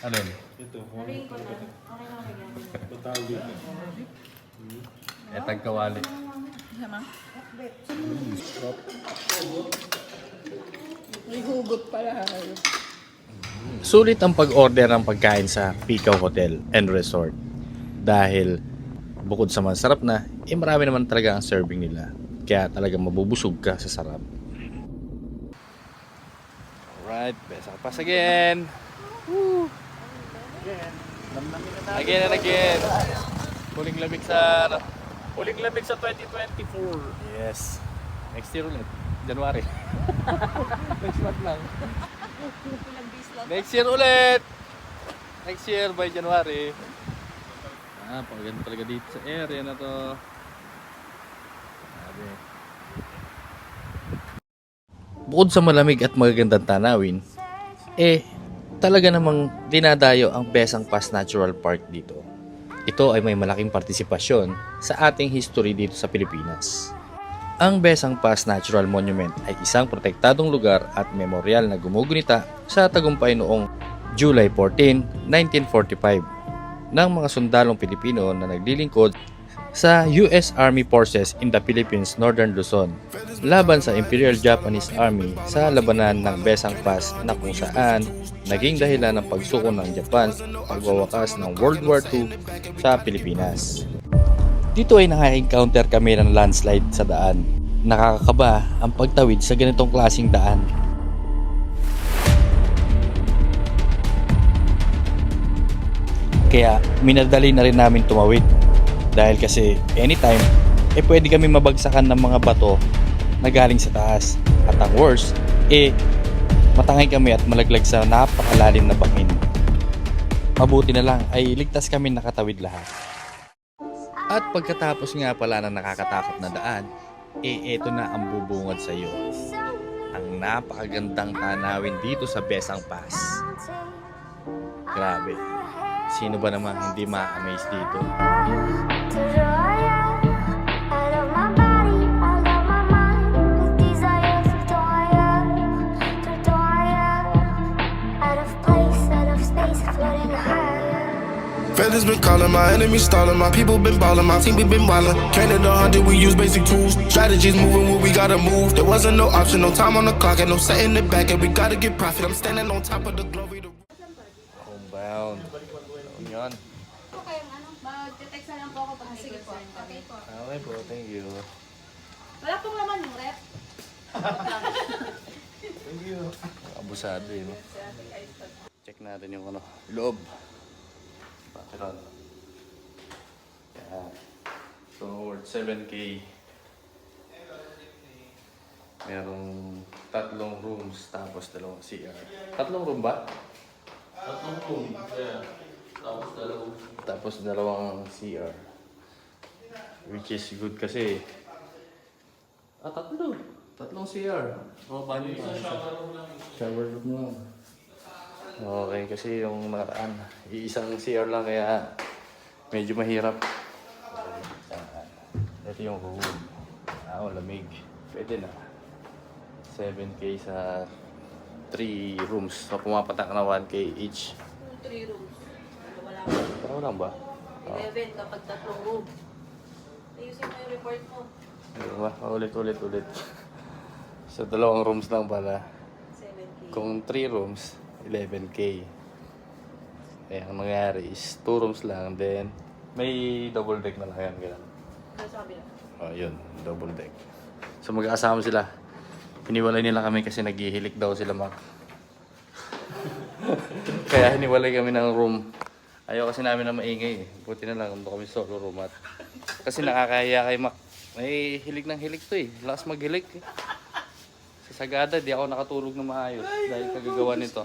Ano yun? Ito. Total dito. Tagkawali. May hugot pala. Sulit ang pag-order ng pagkain sa Picaw Hotel and Resort. Dahil bukod sa masarap na, marami naman talaga ang serving nila. Kaya talaga mabubusog ka sa sarap. Alright, best pass again. Woo. Again and again. Huling lamig sa 2024. Yes. Next year ulit. January. Next month lang. Next year ulit. Next year by January. Paganda talaga dito sa area na to. Sabi. Bukod sa malamig at magagandang tanawin, talaga namang dinadayo ang Besang Pass Natural Park dito. Ito ay may malaking partisipasyon sa ating history dito sa Pilipinas. Ang Besang Pass Natural Monument ay isang protektadong lugar at memorial na gumugunita sa tagumpay noong July 14, 1945 ng mga sundalong Pilipino na naglilingkod sa US Army Forces in the Philippines, Northern Luzon, laban sa Imperial Japanese Army sa labanan ng Besang Pass na kung saan naging dahilan ng pagsuko ng Japan sa pagwawakas ng World War II sa Pilipinas. Dito ay naka-encounter kami ng landslide sa daan. Nakakakaba ang pagtawid sa ganitong klaseng daan. Kaya minadali na rin namin tumawid dahil kasi anytime pwede kami mabagsakan ng mga bato na galing sa taas, at ang worst matangay kami at malaglag sa napakalalim na bangin. Mabuti na lang ay ligtas kami nakatawid lahat. At pagkatapos nga pala ng nakakatakot na daan, eto na ang bubungad sa iyo, ang napakagandang tanawin dito sa Besang Pass. Grabe, sino ba naman hindi ma-amaze dito? Feathers been calling, my enemies stalling, my people been balling, my team we been wildin'. Counted 100, we use basic tools. Strategies moving where we gotta move. There wasn't no option, no time on the clock, and no setting it back, and we gotta get profit. I'm standing on top of the glory. Homebound. Ano yan? Okay, mag-text na lang po ako pag sige po. Okay po. Okay po, thank you. Wala pong laman yung rep. Thank you. Abusado no? Check natin yung loob. Background. Yeah. So, worth 7K. Merong 3 rooms tapos 2 CR. 3 room ba? 3 room. Yeah. Tapos 2 CR. Which is good kasi 3 CR. Oh, paano yung shower room lang. Okay, kasi yung nakaraan, iisang CR lang kaya medyo mahirap. Ito yung room. Lamig. Pwede na. 7K sa 3 rooms. So, pumapatak na 1K each. 3 rooms. Wala Parang lang ba? 11 kapag 3 room. Ayusin mo yung report mo. Diba? Ulit. So, 2 rooms lang pala. 7K. Kung 3 rooms, 11K. Kaya ang nangyari is 2 rooms lang, then may double deck na lang yan. Ganun. Sa kabila. Yun, double deck. So mag-aasama sila. Hiniwalay nila kami kasi naghihilik daw sila, Mac. Kaya hiniwalay kami ng room. Ayaw kasi namin na maingay. Buti na lang kung kami solo room at kasi nakakahiya kay Mac. May hilig ng hilig to Lakas maghilik Sa Sagada, di ako nakatulog na maayos dahil kagagawa nito.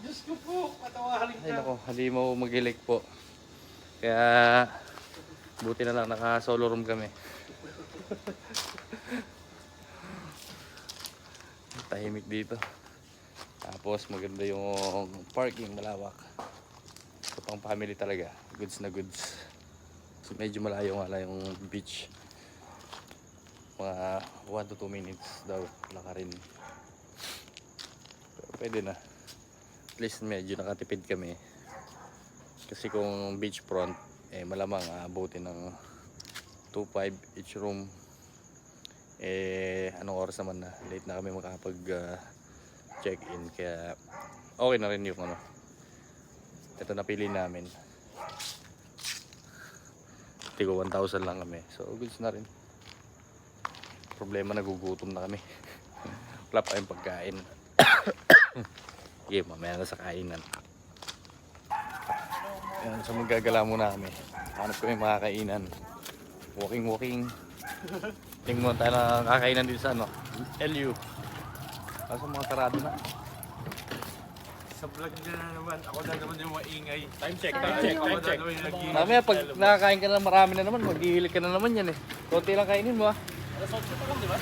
Diyos ko po, patawarin Ay nako, hindi mo magilik po. Kaya buti na lang naka-solo room kami. Tahimik dito. Tapos maganda yung parking, malawak. So pang family talaga, goods na goods. So medyo malayo nga lang yung beach. Mga 1 to 2 minutes daw lakarin. Pero pwede na. At least medyo nakatipid kami. Kasi kung beachfront, malamang abutin ng 2.5 each room. Anong oras naman na? Late na kami makapag check-in. Kaya okay na rin yung ito napili namin. Tigo 1,000 lang kami. So goods na rin. Problema, nagugutom na kami. Wala pa kayong pagkain. Okay, mamaya na sa kainan. Ayan, so magagala muna kami. Hanap kami makakainan. Walking. Tingnan tayo na kakainan dito sa LU. Kaso mga sarado na. Sa vlog na naman, ako na naman yung maingay. Time check. Mamaya pag nakakain ka na marami na naman, maghihilig ka na naman yan Konti lang kainin mo Alas 8 pa lang, di ba?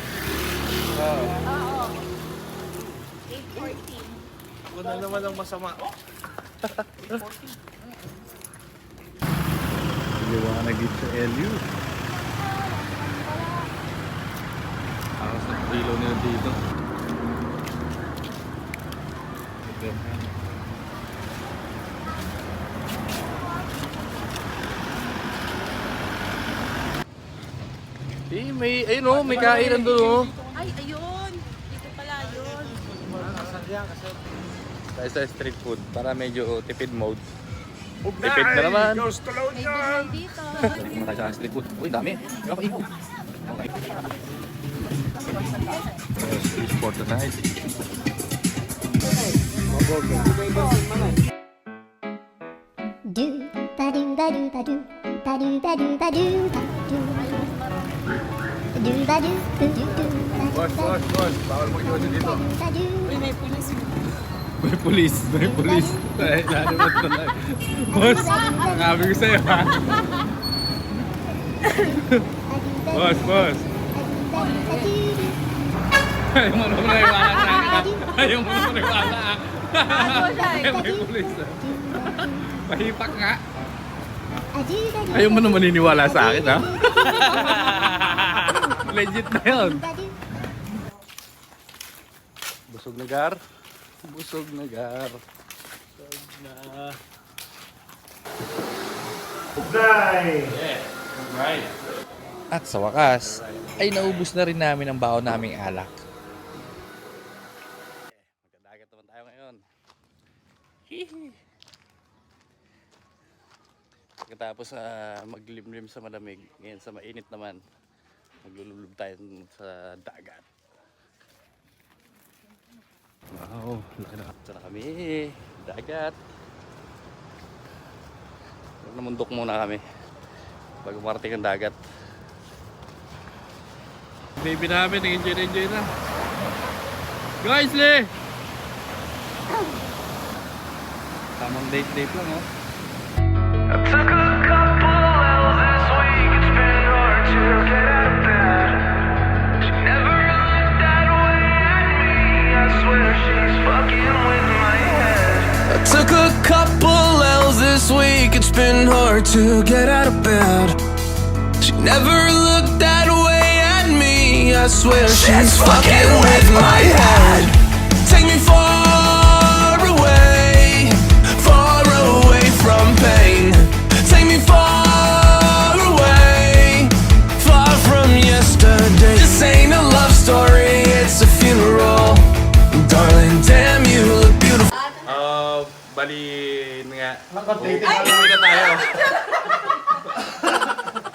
Oo. 8:14. Ako na naman ang masama. Liwanag dito sa LU. Akas na ilaw nila dito. ayun oh, may kainan doon oh. Ay, ayun. Dito pala yun. Tayo sa street food para medyo tipid mode. Tipid na naman. May bigay dito. Mga tayo sa street food. Uy, dami. Ako ikaw. Okay. Street sport na tayo. Do ba do ba do ba do ba do ba do ba do ba do do ba do do do do. Boss. Bawal mag-iwasan dito. Uy, may pulis. May pulis. Ay, lalo mo ito lang. Boss, nakabi ko sa'yo ha. Boss. Ayaw mo naman na iwala sa akin ha. Ayaw mo naman na iwala ha. May pulis ha. Pahipak nga. Ayaw mo naman niniwala sa akin ha. Legit na yun. Busog na gar. At sa wakas, ay naubos na rin namin ang baon naming alak. Magkadagat naman tayo ngayon. Pagkatapos maglimlim sa malamig, ngayon sa mainit naman, maglulublob tayo sa dagat. Wow, laki na. Ito na kami, dagat. Namundok muna kami bago marating ang dagat. Baby namin, nag-enjoy na. Guys, le! Tamang date lang, oh. I took a couple L's this week. It's been hard to get out of bed. She never looked that way at me. I swear she's fucking with my head. I took a couple L's this week. It's been hard to get out of bed. She never looked that way at me. I swear she's fucking with my head. Take me far away from pain. Take me far away, far from yesterday. This ain't a love story, it's a funeral. Darling, damn, you look beautiful. Bali nga. Uwi na tayo.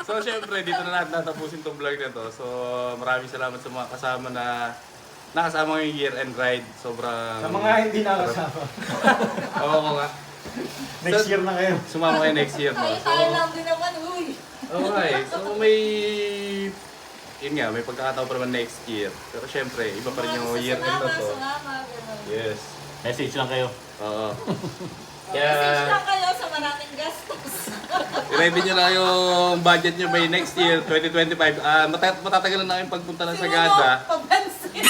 So syempre dito na natin tatapusin tong vlog na to. So maraming salamat sa mga kasama na nakasama ngayong year-end ride. Sobrang... Sa mga hindi nakasama. Oo nga. Next year na kayo. Sumama kayo next year. No? So, lang din naman, uy. okay. So may... Yun nga, may pagkakataon pa naman next year. Pero syempre, iba pa rin yung year-end na to. Yes. Message lang kayo. Oo. Message lang kayo sa maraming gastos. I-ready nyo na yung budget nyo by next year, 2025. Matatagalan na kayong pagpunta ng Sagada. Pabansin.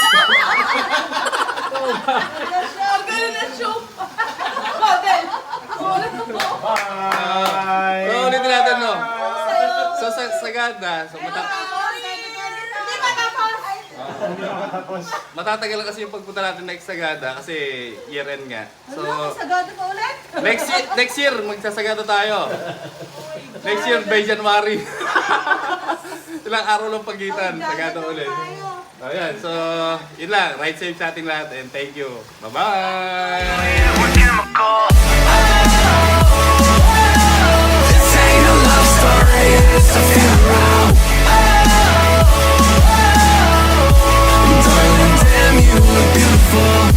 Ang gano'n na show. Model. Bye! So, ulitin natin, no? So, sa Sagada, so Hindi pa tapos. matatagal kasi yung pagpunta natin next Sagada kasi year-end nga. So, Sagado pa ulit? next year, magsasagada tayo. Next year, by January. Ilang araw lang pagitan, Sagada ulit. Ayan, so, yun lang. Ride safe sa ating lahat and thank you. Bye-bye! This ain't a love story, it's a funeral. Darling, damn, you look beautiful.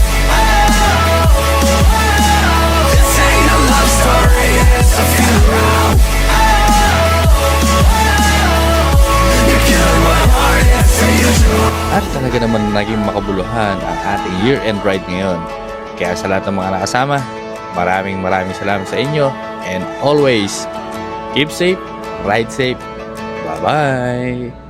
This ain't a love story, it's a funeral. You killed my heart, it's the usual. At talaga naman naging makabuluhan ang ating year-end ride ngayon. Kaya sa lahat ng mga nakasama, maraming salamat sa inyo. And always, keep safe, ride safe. Bye-bye!